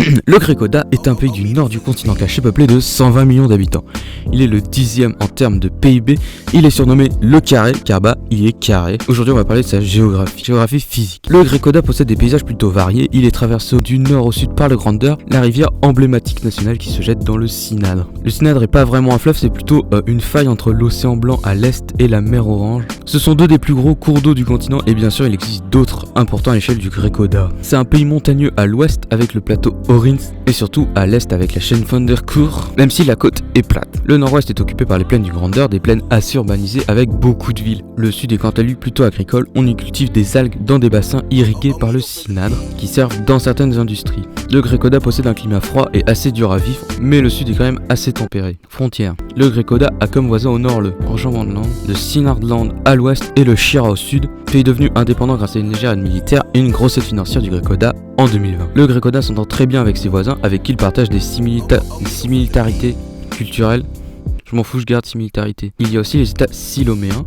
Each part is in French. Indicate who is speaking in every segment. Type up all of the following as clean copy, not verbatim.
Speaker 1: Le Grécoda est un pays du nord du continent caché peuplé de 120 millions d'habitants. Il est le 10e en termes de PIB. Il est surnommé le carré car il est carré. Aujourd'hui on va parler de sa géographie physique. Le Grécoda possède des paysages plutôt variés. Il est traversé du nord au sud par le Grandeur, la rivière emblématique nationale qui se jette dans le Synadre. Le Synadre n'est pas vraiment un fleuve, c'est plutôt une faille entre l'océan Blanc à l'est et la mer Orange. Ce sont deux des plus gros cours d'eau du continent et bien sûr il existe d'autres importants à l'échelle du Grécoda. C'est un pays montagneux à l'ouest avec le plateau Orins et surtout à l'est avec la chaîne Van der Kur, même si la côte est plate. Le nord-ouest est occupé par les plaines du Grandeur, des plaines assez urbanisées avec beaucoup de villes. Le sud est quant à lui plutôt agricole, on y cultive des algues dans des bassins irrigués par le Synadre qui servent dans certaines industries. Le Grécoda possède un climat froid et assez dur à vivre, mais le sud est quand même assez tempéré. Frontières. Le Grécoda a comme voisin au nord le Rochambandland, le Synardland à l'ouest et le Shira au sud, pays devenu indépendant grâce à une légère aide militaire et une grosse aide financière du Grécoda en 2020. Le Grécoda s'entend très bien avec ses voisins avec qui il partage des similarités culturelles. Je m'en fous, je garde similarité. Il y a aussi les États siloméens,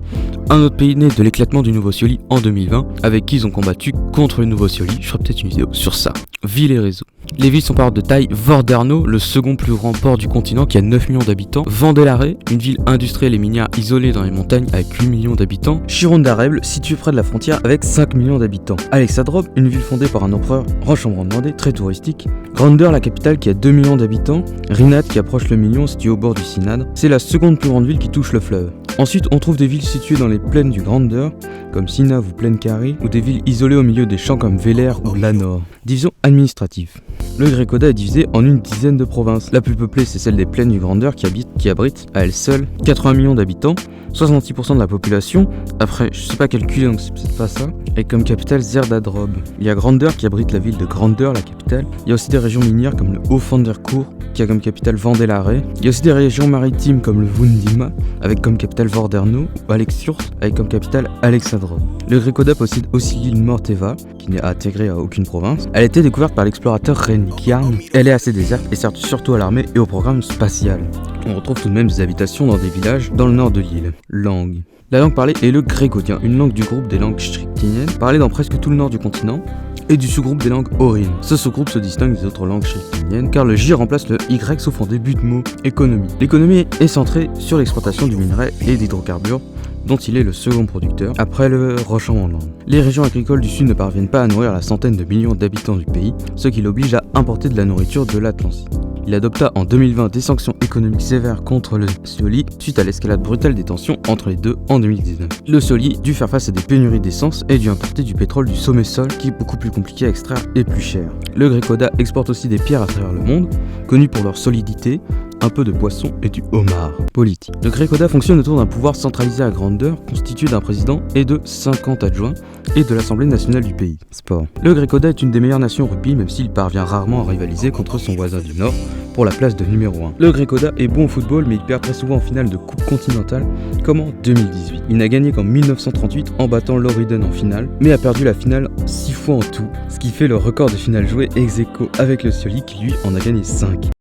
Speaker 1: un autre pays né de l'éclatement du Nouveau-Sioli en 2020, avec qui ils ont combattu contre le Nouveau-Sioli. Je ferai peut-être une vidéo sur ça. Villes et réseaux. Les villes sont par ordre de taille. Vorderno, le second plus grand port du continent qui a 9 millions d'habitants. Vendelaré, une ville industrielle et minière isolée dans les montagnes avec 8 millions d'habitants. Chirondareble, située près de la frontière avec 5 millions d'habitants. Alexandrobe, une ville fondée par un empereur Rochambandlandais, très touristique. Grandeur, la capitale qui a 2 millions d'habitants. Rinat qui approche le million, située au bord du Synadre. C'est la seconde plus grande ville qui touche le fleuve. Ensuite, on trouve des villes situées dans les plaines du Grandeur, comme Sinav ou Plaine Carrée, ou des villes isolées au milieu des champs comme Véler ou Lanor. Division administrative. Le Grécoda est divisé en une dizaine de provinces. La plus peuplée, c'est celle des plaines du Grandeur qui abrite, à elle seule, 80 millions d'habitants, 66% de la population. Après, je sais pas calculer, donc c'est peut-être pas ça. Et comme capitale, Zerdadrob. Il y a Grandeur qui abrite la ville de Grandeur, la capitale. Il y a aussi des régions minières comme le Haut-Van der Kur, qui a comme capitale Vendelaré. Il y a aussi des régions maritimes comme le Vundima, avec comme capitale Vorderno, ou Alexiurse, avec comme capitale Alexandrobe. Le Grécoda possède aussi l'île Morteva, qui n'est intégrée à aucune province. Elle a été découverte par l'explorateur Rennick Jarl. Elle est assez déserte et sert surtout à l'armée et au programme spatial. On retrouve tout de même des habitations dans des villages dans le nord de l'île. Langue. La langue parlée est le grégotien, une langue du groupe des langues shriktiniennes, parlée dans presque tout le nord du continent, et du sous-groupe des langues orines. Ce sous-groupe se distingue des autres langues shriktiniennes car le J remplace le Y sauf en début de mot. Économie. L'économie est centrée sur l'exploitation du minerai et d'hydrocarbures, dont il est le second producteur, après le Rochambandland. Les régions agricoles du sud ne parviennent pas à nourrir la centaine de millions d'habitants du pays, ce qui l'oblige à importer de la nourriture de l'Atlantide. Il adopta en 2020 des sanctions économiques sévères contre le Sioli suite à l'escalade brutale des tensions entre les deux en 2019. Le Sioli dut faire face à des pénuries d'essence et dut importer du pétrole du Sommet-Sol qui est beaucoup plus compliqué à extraire et plus cher. Le Grécoda exporte aussi des pierres à travers le monde, connues pour leur solidité, un peu de poisson et du homard. Politique. Le Grécoda fonctionne autour d'un pouvoir centralisé à Grandeur, constitué d'un président et de 50 adjoints, et de l'Assemblée nationale du pays. Sport. Le Grécoda est une des meilleures nations au rugby, même s'il parvient rarement à rivaliser contre son voisin du Nord pour la place de numéro 1. Le Grécoda est bon au football, mais il perd très souvent en finale de Coupe continentale, comme en 2018. Il n'a gagné qu'en 1938 en battant Loriden en finale, mais a perdu la finale 6 fois en tout, ce qui fait le record de finales jouées ex aequo avec le Sioli qui lui en a gagné 5.